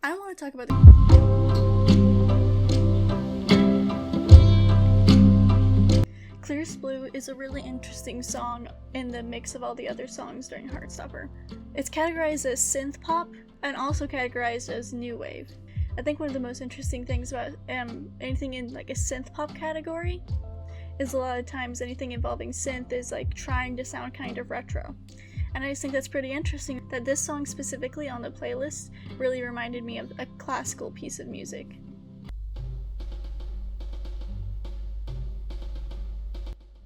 I want to talk about Clearest Blue is a really interesting song in the mix of all the other songs during Heartstopper. It's categorized as synth pop and also categorized as new wave. I think one of the most interesting things about anything in like a synth pop category is a lot of times anything involving synth is like trying to sound kind of retro. And I just think that's pretty interesting that this song specifically on the playlist really reminded me of a classical piece of music.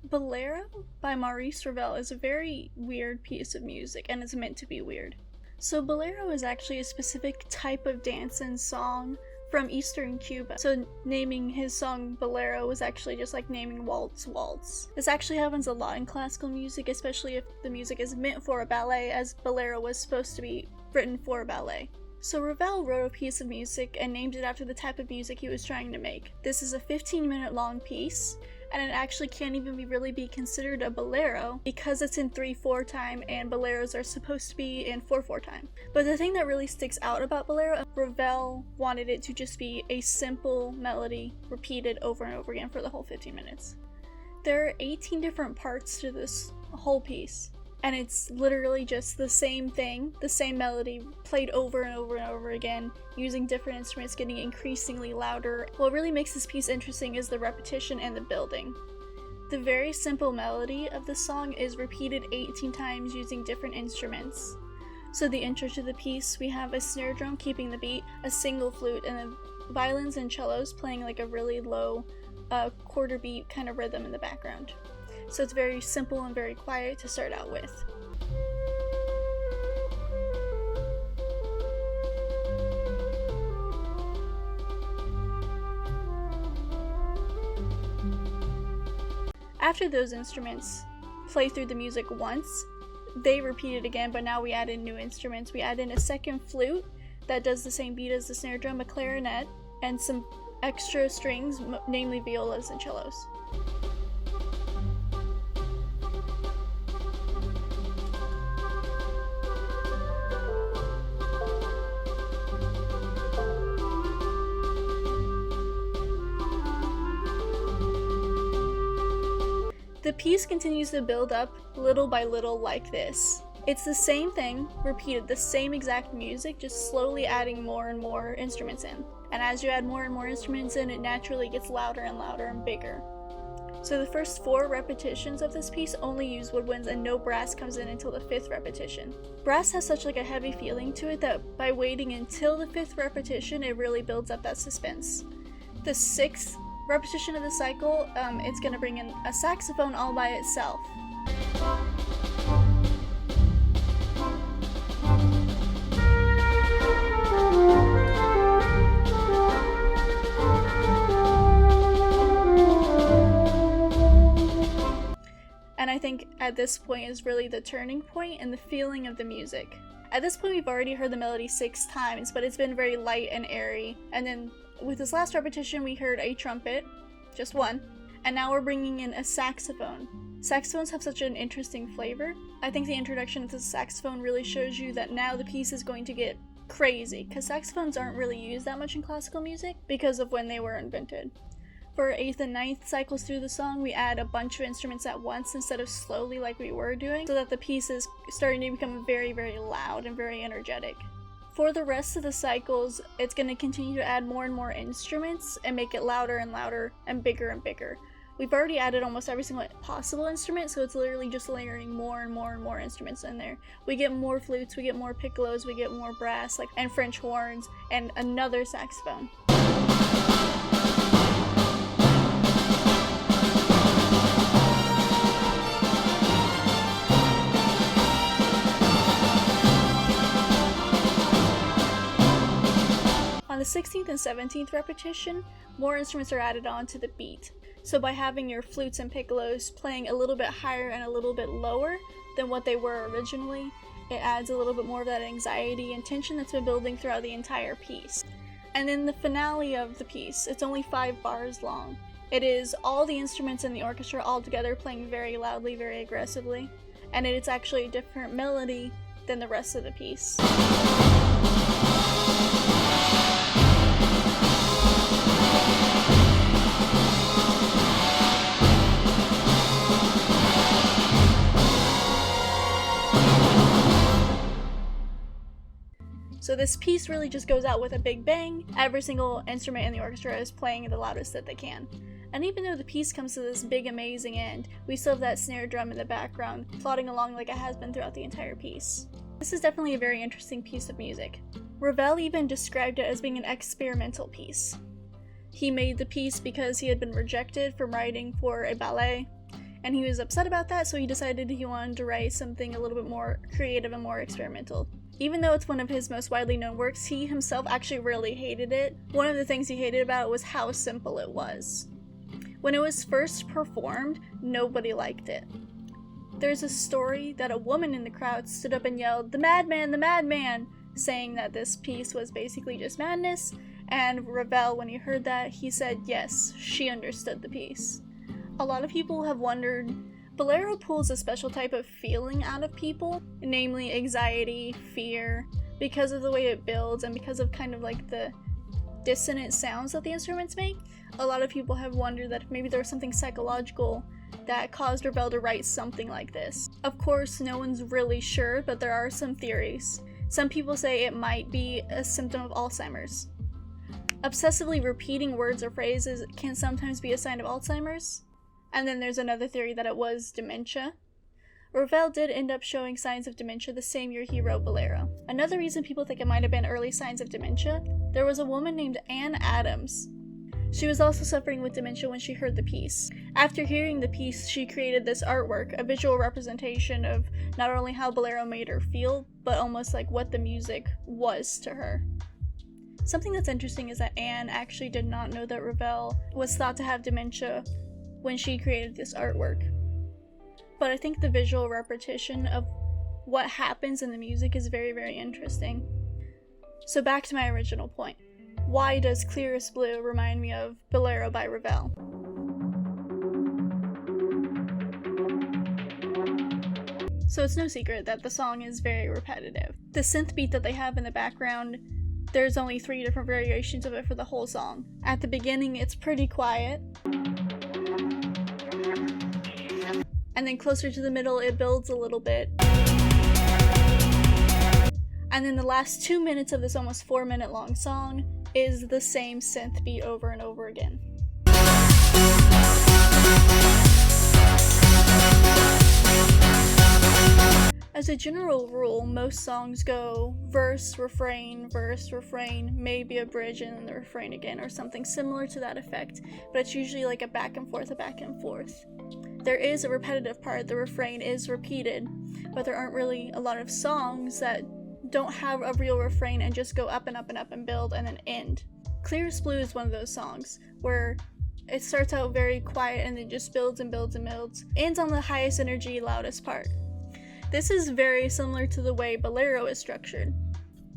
Boléro by Maurice Ravel is a very weird piece of music, and it's meant to be weird. So Boléro is actually a specific type of dance and song from Eastern Cuba. So naming his song Boléro was actually just like naming waltz waltz. This actually happens a lot in classical music, especially if the music is meant for a ballet, as Boléro was supposed to be written for a ballet. So Ravel wrote a piece of music and named it after the type of music he was trying to make. This is a 15-minute long piece, and it actually can't even really be considered a bolero because it's in 3/4 time and boleros are supposed to be in 4/4 time. But the thing that really sticks out about Boléro, Ravel wanted it to just be a simple melody repeated over and over again for the whole 15 minutes. There are 18 different parts to this whole piece, and it's literally just the same thing, the same melody played over and over and over again, using different instruments, getting increasingly louder. What really makes this piece interesting is the repetition and the building. The very simple melody of the song is repeated 18 times using different instruments. So the intro to the piece, we have a snare drum keeping the beat, a single flute, and the violins and cellos playing like a really low quarter beat kind of rhythm in the background. So it's very simple and very quiet to start out with. After those instruments play through the music once, they repeat it again, but now we add in new instruments. We add in a second flute that does the same beat as the snare drum, a clarinet, and some extra strings, namely violas and cellos. The piece continues to build up little by little like this. It's the same thing, repeated, the same exact music, just slowly adding more and more instruments in. And as you add more and more instruments in, it naturally gets louder and louder and bigger. So the first 4 repetitions of this piece only use woodwinds and no brass comes in until the 5th repetition. Brass has such like a heavy feeling to it that by waiting until the 5th repetition, it really builds up that suspense. The 6th repetition of the cycle, it's going to bring in a saxophone all by itself. And I think at this point is really the turning point and the feeling of the music. At this point we've already heard the melody 6 times, but it's been very light and airy, and then with this last repetition, we heard a trumpet, just one, and now we're bringing in a saxophone. Saxophones have such an interesting flavor. I think the introduction of the saxophone really shows you that now the piece is going to get crazy, because saxophones aren't really used that much in classical music because of when they were invented. For 8th and 9th cycles through the song, we add a bunch of instruments at once instead of slowly like we were doing, so that the piece is starting to become very, very loud and very energetic. For the rest of the cycles, it's going to continue to add more and more instruments and make it louder and louder and bigger and bigger. We've already added almost every single possible instrument, so it's literally just layering more and more and more instruments in there. We get more flutes, we get more piccolos, we get more brass, and French horns, and another saxophone. On the 16th and 17th repetition, more instruments are added on to the beat. So by having your flutes and piccolos playing a little bit higher and a little bit lower than what they were originally, it adds a little bit more of that anxiety and tension that's been building throughout the entire piece. And then the finale of the piece, it's only 5 bars long. It is all the instruments in the orchestra all together playing very loudly, very aggressively, and it's actually a different melody than the rest of the piece. So this piece really just goes out with a big bang. Every single instrument in the orchestra is playing the loudest that they can. And even though the piece comes to this big amazing end, we still have that snare drum in the background, plodding along like it has been throughout the entire piece. This is definitely a very interesting piece of music. Ravel even described it as being an experimental piece. He made the piece because he had been rejected from writing for a ballet, and he was upset about that, so he decided he wanted to write something a little bit more creative and more experimental. Even though it's one of his most widely known works, he himself actually really hated it. One of the things he hated about it was how simple it was. When it was first performed, nobody liked it. There's a story that a woman in the crowd stood up and yelled, "The madman, the madman!" saying that this piece was basically just madness, and Ravel, when he heard that, he said yes, she understood the piece. A lot of people have wondered, Boléro pulls a special type of feeling out of people, namely anxiety, fear, because of the way it builds and because of kind of like the dissonant sounds that the instruments make. A lot of people have wondered that maybe there was something psychological that caused Ravel to write something like this. Of course, no one's really sure, but there are some theories. Some people say it might be a symptom of Alzheimer's. Obsessively repeating words or phrases can sometimes be a sign of Alzheimer's. And then there's another theory that it was dementia. Ravel did end up showing signs of dementia the same year he wrote Boléro. Another reason people think it might have been early signs of dementia, there was a woman named Anne Adams. She was also suffering with dementia when she heard the piece. After hearing the piece, she created this artwork, a visual representation of not only how Boléro made her feel, but almost like what the music was to her. Something that's interesting is that Anne actually did not know that Ravel was thought to have dementia when she created this artwork. But I think the visual repetition of what happens in the music is very, very interesting. So back to my original point. Why does Clearest Blue remind me of Boléro by Ravel? So it's no secret that the song is very repetitive. The synth beat that they have in the background, there's only 3 different variations of it for the whole song. At the beginning, it's pretty quiet. And then closer to the middle, it builds a little bit. And then the last 2 minutes of this almost 4-minute long song is the same synth beat over and over again. As a general rule, most songs go verse, refrain, maybe a bridge, and then the refrain again, or something similar to that effect, but it's usually like a back and forth. There is a repetitive part, the refrain is repeated, but there aren't really a lot of songs that don't have a real refrain and just go up and up and up and build and then end. Clearest Blue is one of those songs where it starts out very quiet and then just builds and builds and builds, ends on the highest energy, loudest part. This is very similar to the way Boléro is structured.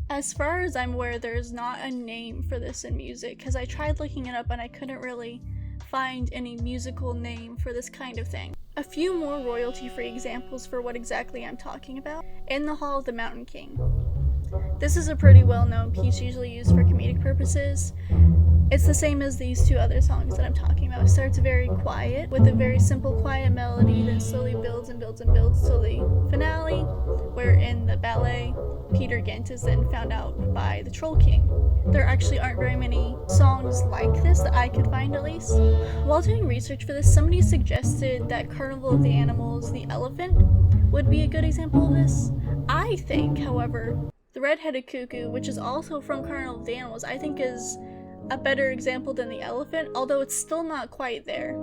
As far as I'm aware, there's not a name for this in music, because I tried looking it up and I couldn't really find any musical name for this kind of thing. A few more royalty-free examples for what exactly I'm talking about. In the Hall of the Mountain King. This is a pretty well-known piece usually used for comedic purposes. It's the same as these 2 other songs that I'm talking about. It starts very quiet with a very simple quiet melody, then slowly builds and builds and builds till the finale, where in the ballet, Peter Gynt is then found out by the Troll King. There actually aren't very many songs like this that I could find, at least. While doing research for this, somebody suggested that Carnival of the Animals, the elephant, would be a good example of this. I think, however, the Red-Headed Cuckoo, which is also from Carnival of the Animals, I think is a better example than the elephant, although it's still not quite there.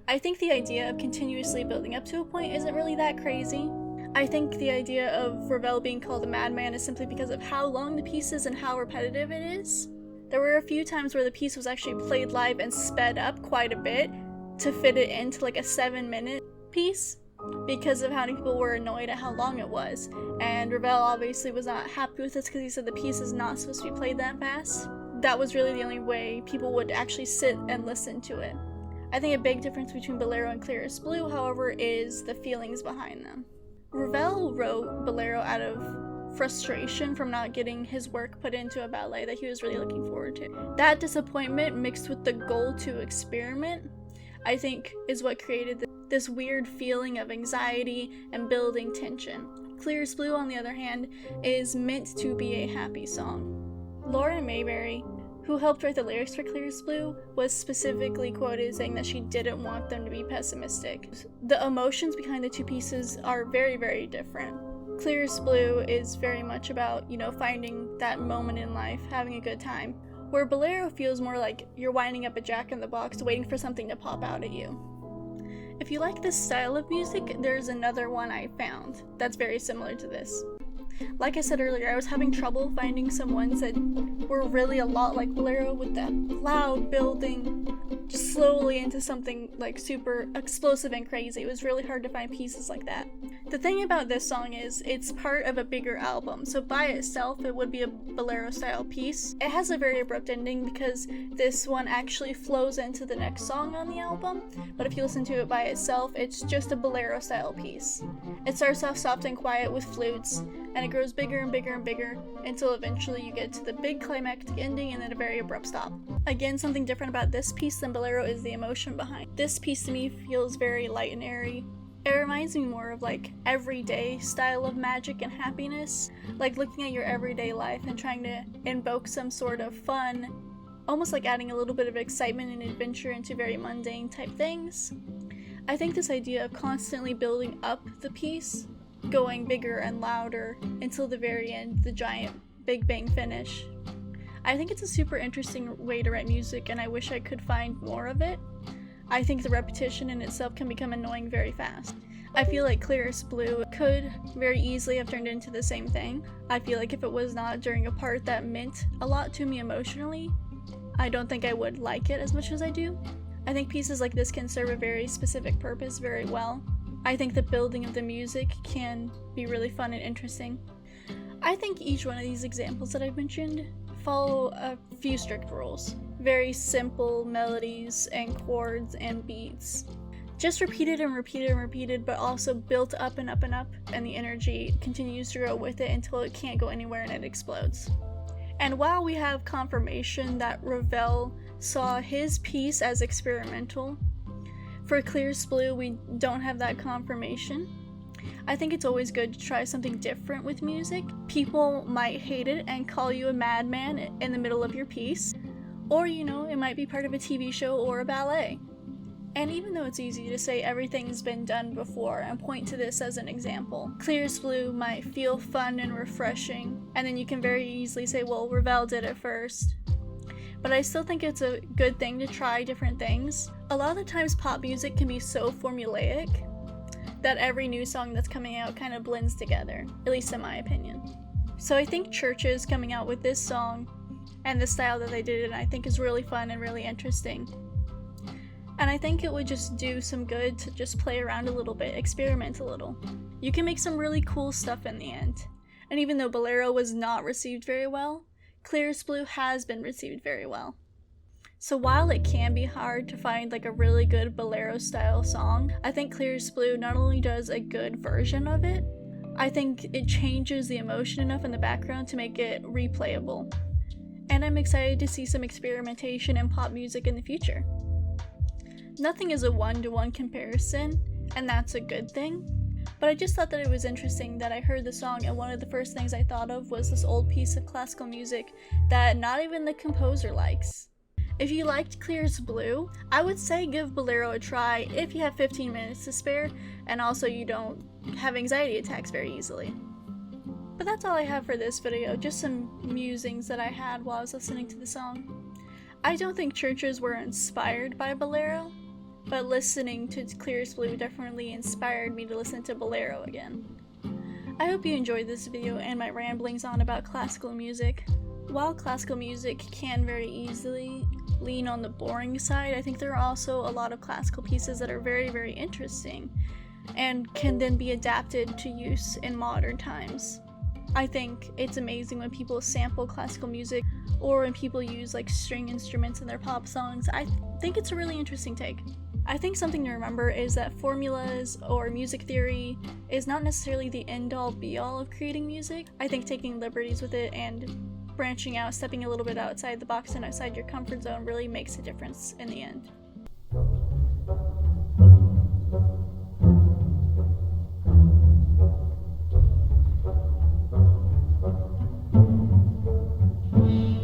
I think the idea of continuously building up to a point isn't really that crazy. I think the idea of Ravel being called a madman is simply because of how long the piece is and how repetitive it is. There were a few times where the piece was actually played live and sped up quite a bit to fit it into like a 7-minute piece, because of how many people were annoyed at how long it was. And Ravel obviously was not happy with this because he said the piece is not supposed to be played that fast. That was really the only way people would actually sit and listen to it. I think a big difference between Boléro and Clearest Blue, however, is the feelings behind them. Ravel wrote Boléro out of frustration from not getting his work put into a ballet that he was really looking forward to. That disappointment mixed with the goal to experiment, I think is what created this weird feeling of anxiety and building tension. Clear as Blue, on the other hand, is meant to be a happy song. Lauren Mayberry, who helped write the lyrics for Clear as Blue, was specifically quoted saying that she didn't want them to be pessimistic. The emotions behind the two pieces are very, very different. Clear as Blue is very much about, finding that moment in life, having a good time, where Boléro feels more like you're winding up a jack-in-the-box waiting for something to pop out at you. If you like this style of music, there's another one I found that's very similar to this. Like I said earlier, I was having trouble finding some ones that were really a lot like Boléro, with that loud building just slowly into something like super explosive and crazy. It was really hard to find pieces like that. The thing about this song is it's part of a bigger album, so by itself it would be a Boléro style piece. It has a very abrupt ending because this one actually flows into the next song on the album, but if you listen to it by itself, it's just a Boléro style piece. It starts off soft and quiet with flutes, and it grows bigger and bigger and bigger until eventually you get to the big climactic ending and then a very abrupt stop. Again, something different about this piece than Boléro is the emotion behind. This piece to me feels very light and airy. It reminds me more of like everyday style of magic and happiness, like looking at your everyday life and trying to invoke some sort of fun, almost like adding a little bit of excitement and adventure into very mundane type things. I think this idea of constantly building up the piece, going bigger and louder until the very end, the giant big bang finish. I think it's a super interesting way to write music, and I wish I could find more of it. I think the repetition in itself can become annoying very fast. I feel like Clear as Blue could very easily have turned into the same thing. I feel like if it was not during a part that meant a lot to me emotionally, I don't think I would like it as much as I do. I think pieces like this can serve a very specific purpose very well. I think the building of the music can be really fun and interesting. I think each one of these examples that I've mentioned follow a few strict rules. Very simple melodies and chords and beats. Just repeated and repeated and repeated, but also built up and up and up, and the energy continues to grow with it until it can't go anywhere and it explodes. And while we have confirmation that Ravel saw his piece as experimental, for Clear as Blue we don't have that confirmation. I think it's always good to try something different with music. People might hate it and call you a madman in the middle of your piece, or it might be part of a TV show or a ballet. And even though it's easy to say everything's been done before and point to this as an example, Clear as Blue might feel fun and refreshing, and then you can very easily say, well, Ravel did it first. But I still think it's a good thing to try different things. A lot of the times pop music can be so formulaic that every new song that's coming out kind of blends together, at least in my opinion. So I think Churches coming out with this song and the style that they did it in, I think is really fun and really interesting. And I think it would just do some good to just play around a little bit, experiment a little. You can make some really cool stuff in the end. And even though Boléro was not received very well, Clear as Blue has been received very well. So while it can be hard to find like a really good Boléro style song, I think Clear as Blue not only does a good version of it, I think it changes the emotion enough in the background to make it replayable. And I'm excited to see some experimentation in pop music in the future. Nothing is a one-to-one comparison, and that's a good thing. But I just thought that it was interesting that I heard the song and one of the first things I thought of was this old piece of classical music that not even the composer likes. If you liked Clear as Blue, I would say give Boléro a try if you have 15 minutes to spare and also you don't have anxiety attacks very easily. But that's all I have for this video, just some musings that I had while I was listening to the song. I don't think Churches were inspired by Boléro, but listening to Clear as Blue definitely inspired me to listen to Boléro again. I hope you enjoyed this video and my ramblings on about classical music. While classical music can very easily lean on the boring side, I think there are also a lot of classical pieces that are very, very interesting and can then be adapted to use in modern times. I think it's amazing when people sample classical music or when people use like string instruments in their pop songs. I think it's a really interesting take. I think something to remember is that formulas or music theory is not necessarily the end-all be-all of creating music. I think taking liberties with it and branching out, stepping a little bit outside the box and outside your comfort zone really makes a difference in the end.